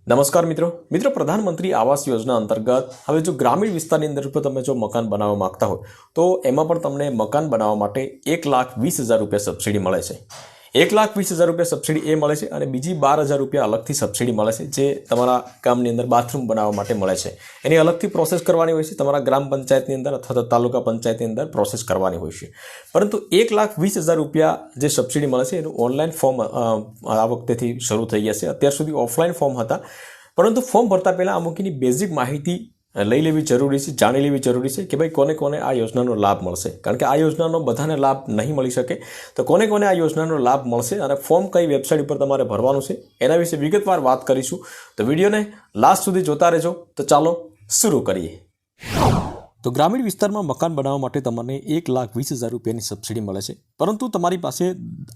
નમસ્કાર મિત્રો પ્રધાનમંત્રી આવાસ યોજના અંતર્ગત હવે જો ગ્રામીણ વિસ્તારની અંદર પર તમે જો મકાન બનાવવા માંગતા હોય તો એમાં પણ તમને મકાન બનાવવા માટે 1,20,000 રૂપિયા સબસિડી મળે છે। 1,20,000 રૂપિયા સબસિડી એ મળે છે અને બીજી 12,000 રૂપિયા અલગથી સબસિડી મળે છે જે તમારા ગામની અંદર બાથરૂમ બનાવવા માટે મળે છે। એની અલગથી પ્રોસેસ કરવાની હોય છે, તમારા ગ્રામ પંચાયતની અંદર અથવા તો તાલુકા પંચાયતની અંદર પ્રોસેસ કરવાની હોય છે। પરંતુ 1,20,000 રૂપિયા જે સબસિડી મળે છે એનું ઓનલાઈન ફોર્મ આ વખતેથી શરૂ થઈ ગયા છે। અત્યાર સુધી ઓફલાઈન ફોર્મ હતા, પરંતુ ફોર્મ ભરતા પહેલાં અમુકની બેઝિક માહિતી લઈ લેવી જરૂરી છે, જાણી લેવી જરૂરી છે કે ભાઈ કોને કોને આ યોજનાનો લાભ મળશે। કારણ કે આ યોજનાનો બધાને લાભ નહીં મળી શકે, તો કોને કોને આ યોજનાનો લાભ મળશે અને ફોર્મ કઈ વેબસાઇટ ઉપર તમારે ભરવાનું છે એના વિશે વિગતવાર વાત કરીશું। તો વિડીયોને લાસ્ટ સુધી જોતા રહેજો। તો ચાલો શરૂ કરીએ। તો ગ્રામીણ વિસ્તારમાં મકાન બનાવવા માટે તમને 1,20,000 રૂપિયાની સબસિડી મળે છે, પરંતુ તમારી પાસે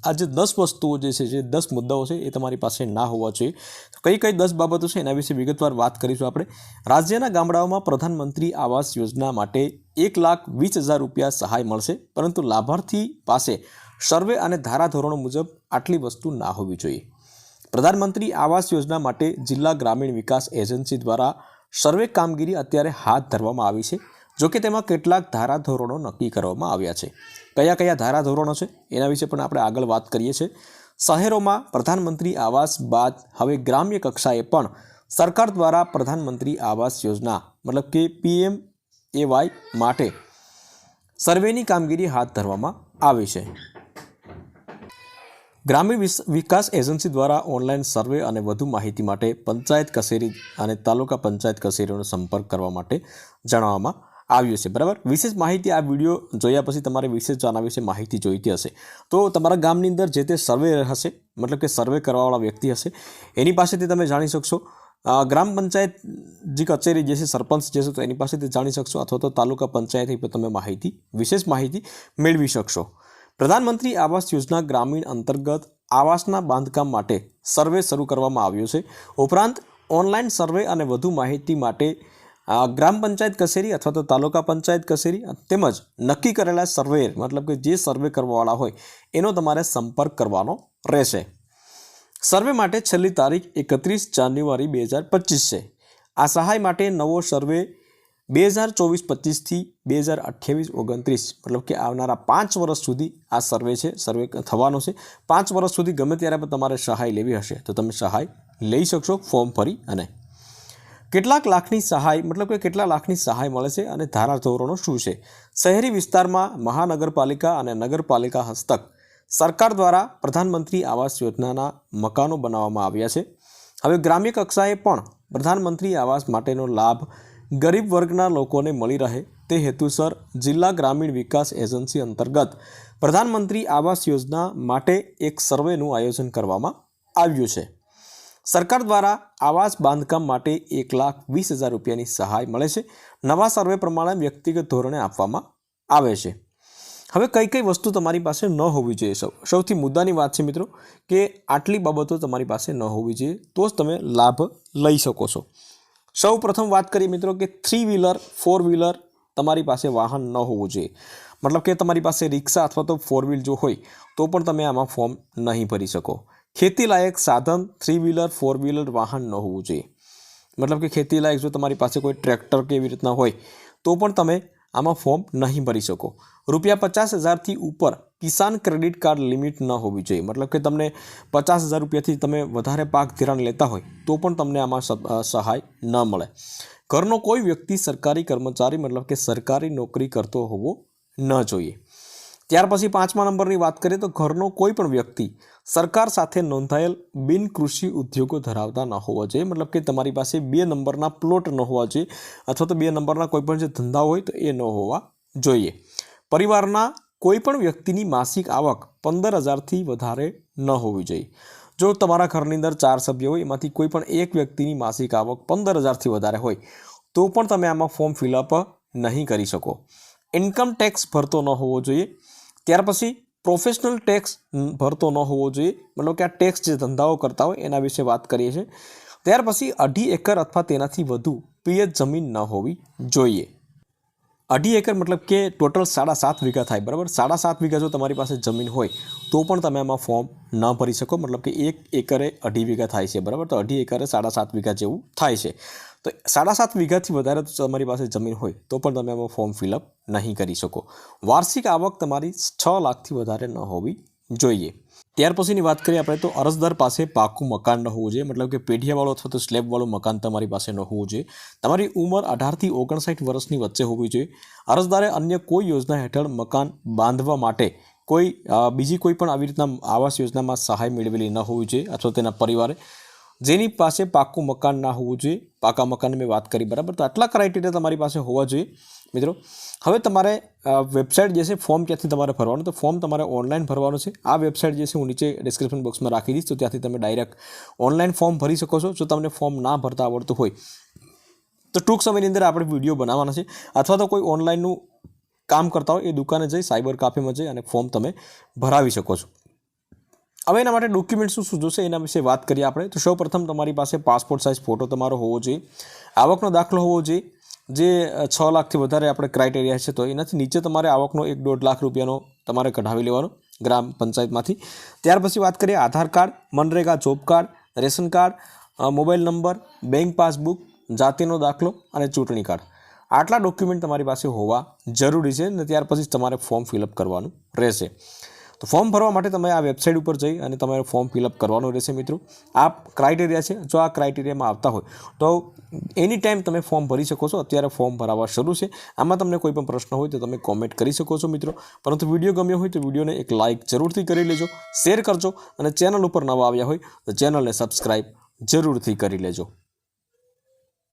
આ જે 10 વસ્તુઓ જે છે, જે 10 મુદ્દાઓ છે એ તમારી પાસે ના હોવા જોઈએ। તો કઈ 10 બાબતો છે એના વિશે વિગતવાર વાત કરીશું આપણે। રાજ્યના ગામડાઓમાં પ્રધાનમંત્રી આવાસ યોજના માટે 1,20,000 રૂપિયા સહાય મળશે, પરંતુ લાભાર્થી પાસે સર્વે અને ધારાધોરણો મુજબ આટલી વસ્તુ ના હોવી જોઈએ। પ્રધાનમંત્રી આવાસ યોજના માટે જિલ્લા ગ્રામીણ વિકાસ એજન્સી દ્વારા સર્વે કામગીરી અત્યારે હાથ ધરવામાં આવી છે। જોકે તેમાં કેટલાક ધારાધોરણો નક્કી કરવામાં આવ્યા છે। કયા કયા ધારાધોરણો છે એના વિશે પણ આપણે આગળ વાત કરીએ છીએ। શહેરોમાં પ્રધાનમંત્રી આવાસ બાદ હવે ગ્રામ્ય કક્ષાએ પણ સરકાર દ્વારા પ્રધાનમંત્રી આવાસ યોજના મતલબ કે PMAY માટે સર્વેની કામગીરી હાથ ધરવામાં આવી છે। ગ્રામીણ વિકાસ એજન્સી દ્વારા ઓનલાઈન સર્વે અને વધુ માહિતી માટે પંચાયત કચેરી અને તાલુકા પંચાયત કચેરીનો સંપર્ક કરવા માટે જણાવવામાં આવ્યું છે। બરાબર, વિશેષ માહિતી આ વિડીયો જોયા પછી તમારે વિશેષ આના વિશે માહિતી જોઈતી હશે તો તમારા ગામની અંદર જે તે સર્વે હશે, મતલબ કે સર્વે કરવાવાળા વ્યક્તિ હશે, એની પાસેથી તમે જાણી શકશો। ગ્રામ પંચાયત જે કચેરી જે છે, સરપંચ જે છે, તો એની પાસેથી જાણી શકશો, અથવા તો તાલુકા પંચાયતથી પણ તમે વિશેષ માહિતી મેળવી શકશો। પ્રધાનમંત્રી આવાસ યોજના ગ્રામીણ અંતર્ગત આવાસના બાંધકામ માટે સર્વે શરૂ કરવામાં આવ્યો છે। ઉપરાંત ઓનલાઈન સર્વે અને વધુ માહિતી માટે ગ્રામ પંચાયત કચેરી અથવા તો તાલુકા પંચાયત કચેરી તેમજ નક્કી કરેલા સર્વેયર મતલબ કે જે સર્વે કરવાવાળા હોય એનો તમારે સંપર્ક કરવાનો રહેશે। સર્વે માટે છેલ્લી તારીખ 31 જાન્યુઆરી 2025 છે। આ સહાય માટે નવો સર્વે 2024-25 થી 2028-29 મતલબ કે આવનારા 5 વર્ષ સુધી આ સર્વે થવાનો છે। 5 વર્ષ સુધી ગમે ત્યારે પણ તમારે સહાય લેવી હશે તો તમે સહાય લઈ શકશો ફોર્મ ભરી। અને કેટલા લાખની સહાય મળે છે અને ધારાધોરણો શું છે? શહેરી વિસ્તારમાં મહાનગરપાલિકા અને નગરપાલિકા હસ્તક સરકાર દ્વારા પ્રધાનમંત્રી આવાસ યોજનાના મકાનો બનાવવામાં આવ્યા છે। હવે ગ્રામ્ય કક્ષાએ પણ પ્રધાનમંત્રી આવાસ માટેનો લાભ ગરીબ વર્ગના લોકોને મળી રહે તે હેતુસર જિલ્લા ગ્રામીણ વિકાસ એજન્સી અંતર્ગત પ્રધાનમંત્રી આવાસ યોજના માટે એક સર્વેનું આયોજન કરવામાં આવ્યું છે। સરકાર દ્વારા આવાસ બાંધકામ માટે 1,20,000 રૂપિયાની સહાય મળે છે। નવા સર્વે પ્રમાણે વ્યક્તિગત ધોરણે આપવામાં આવે છે। હવે કઈ વસ્તુ તમારી પાસે ન હોવી જોઈએ? સૌથી મુદ્દાની વાત છે મિત્રો કે આટલી બાબતો તમારી પાસે ન હોવી જોઈએ તો જ તમે લાભ લઈ શકો છો। સૌ પ્રથમ વાત કરીએ મિત્રો કે 3 વ્હીલર 4 વ્હીલર તમારી પાસે વાહન ન હોવું જોઈએ। મતલબ કે તમારી પાસે રિક્ષા અથવા તો 4 વ્હીલ જો હોય તો પણ તમે આમાં ફોર્મ નહીં ભરી શકો। ખેતી લાયક સાધન 3 વ્હીલર 4 વ્હીલર વાહન ન હોવું જોઈએ। મતલબ કે ખેતી લાયક જો તમારી પાસે કોઈ ટ્રેક્ટર કે એવી રીતના હોય તો પણ તમે આમાં ફોર્મ નહીં ભરી શકો। ₹50,000થી ઉપર કિસાન ક્રેડિટ કાર્ડ લિમિટ ન હોવી જોઈએ। મતલબ કે તમને 50,000 રૂપિયાથી તમે વધારે પાક ધિરાણ લેતા હોય તો પણ તમને આમાં સહાય ન મળે। ઘરનો કોઈ વ્યક્તિ સરકારી કર્મચારી મતલબ કે સરકારી નોકરી કરતો હોવો ન જોઈએ। ત્યાર પછી 5મા નંબરની વાત કરીએ તો ઘરનો કોઈ પણ વ્યક્તિ સરકાર સાથે નોંધાયેલ બિન કૃષિ ઉદ્યોગો ધરાવતા ન હોવા જોઈએ। મતલબ કે તમારી પાસે 2 નંબરના પ્લોટ ન હોવા જોઈએ અથવા તો 2 નંબરના કોઈ પણ જે ધંધા હોય તો એ ન હોવા જોઈએ। પરિવારના કોઈ પણ વ્યક્તિની માસિક આવક 15,000થી વધારે ન હોવી જોઈએ। જો તમારા ઘરની અંદર 4 સભ્યો હોય એમાંથી કોઈ પણ એક વ્યક્તિની માસિક આવક 15,000થી વધારે હોય તો પણ તમે આમાં ફોર્મ ફિલઅપ નહીં કરી શકો। ઇન્કમ ટેક્સ ભરતો ન હોવો જોઈએ। ત્યાર પછી પ્રોફેશનલ ટેક્સ ભરતો ન હોવો જોઈએ। મતલબ કે આ ટેક્સ જે ધંધાઓ કરતા હોય એના વિશે વાત કરીએ છીએ। ત્યાર પછી 2.5 એકર અથવા તેનાથી વધુ પિયત જમીન ન હોવી જોઈએ। અઢી એકર મતલબ કે ટોટલ 7.5 વીઘા થાય, બરાબર। 7.5 વીઘા જો તમારી પાસે જમીન હોય તો પણ તમે આમાં ફોર્મ ન ભરી શકો, મતલબ કે 1 એકરે અઢી વીઘા થાય છે, બરાબર। તો અઢી એકરે 7.5 વીઘા જેવું થાય છે। તો 7.5 વીઘાથી વધારે તમારી પાસે જમીન હોય તો પણ તમે આમાં ફોર્મ ફિલઅપ નહીં કરી શકો। વાર્ષિક આવક તમારી 6 લાખથી વધારે ન હોવી જોઈએ। ત્યાર પછીની વાત કરીએ આપણે તો અરજદાર પાસે પાકું મકાન ન હોવું જોઈએ, મતલબ કે પેઢિયાવાળું અથવા તો સ્લેબવાળું મકાન તમારી પાસે ન હોવું જોઈએ। તમારી ઉંમર 18 થી 59 વર્ષની વચ્ચે હોવી જોઈએ। અરજદારે અન્ય કોઈ યોજના હેઠળ મકાન બાંધવા માટે બીજી કોઈ પણ આવી રીતના આવાસ યોજનામાં સહાય મેળવેલી ન હોવી જોઈએ અથવા તેના પરિવારે, જેની પાસે પાકું મકાન ના હોવું જોઈએ। પાકા મકાનની મેં વાત કરી, બરાબર। તો આટલા ક્રાઇટેરિયા તમારી પાસે હોવા જોઈએ મિત્રો। હવે તમારે વેબસાઇટ જે છે ફોર્મ ક્યાંથી તમારે ભરવાનું, તો ફોર્મ તમારે ઓનલાઈન ભરવાનું છે। આ વેબસાઇટ જે છે હું નીચે ડિસ્ક્રિપ્શન બોક્સમાં રાખી દઈશ, તો ત્યાંથી તમે ડાયરેક્ટ ઓનલાઈન ફોર્મ ભરી શકો છો। જો તમને ફોર્મ ના ભરતા આવડતું હોય તો ટૂંક સમયની અંદર આપણે વિડીયો બનાવવાના છે, અથવા તો કોઈ ઓનલાઈનનું કામ કરતા હોય એ દુકાને જઈ સાયબર કાફેમાં જઈ અને ફોર્મ તમે ભરાવી શકો છો। હવે એના માટે ડોક્યુમેન્ટ શું જોશે એના વિશે વાત કરીએ આપણે। તો સૌપ્રથમ તમારી પાસે પાસપોર્ટ સાઇઝ ફોટો તમારો હોવો જોઈએ, આવકનો દાખલો હોવો જોઈએ, જે 6 લાખથી વધારે આપણે ક્રાઇટેરિયા છે, તો એનાથી નીચે તમારે આવકનો 1-1.5 લાખ રૂપિયાનો તમારે કઢાવી લેવાનો ગ્રામ પંચાયતમાંથી। ત્યાર પછી વાત કરીએ આધાર કાર્ડ, મનરેગા job card, ration card, mobile number, bank passbook, જાતિનો દાખલો અને ચૂંટણી કાર્ડ, આટલા ડોક્યુમેન્ટ તમારી પાસે હોવા જરૂરી છે અને ત્યાર પછી તમારે ફોર્મ ફિલઅપ કરવાનું રહેશે। તો ફોર્મ ભરવા માટે તમે આ વેબસાઇટ ઉપર જઈ અને તમારે ફોર્મ ફિલઅપ કરવાનું રહેશે મિત્રો। આ ક્રાઇટેરિયા છે, જો આ ક્રાઇટેરિયામાં આવતા હોય તો એની ટાઈમ તમે ફોર્મ ભરી શકો છો। અત્યારે ફોર્મ ભરાવા શરૂ છે। આમાં તમને કોઈ પણ પ્રશ્ન હોય તો તમે કોમેન્ટ કરી શકો છો મિત્રો। પરંતુ વિડીયો ગમ્યો હોય તો વિડીયોને એક લાઇક જરૂરથી કરી લેજો, શેર કરજો અને ચેનલ ઉપર નવા આવ્યા હોય તો ચેનલને સબસ્ક્રાઈબ જરૂરથી કરી લેજો।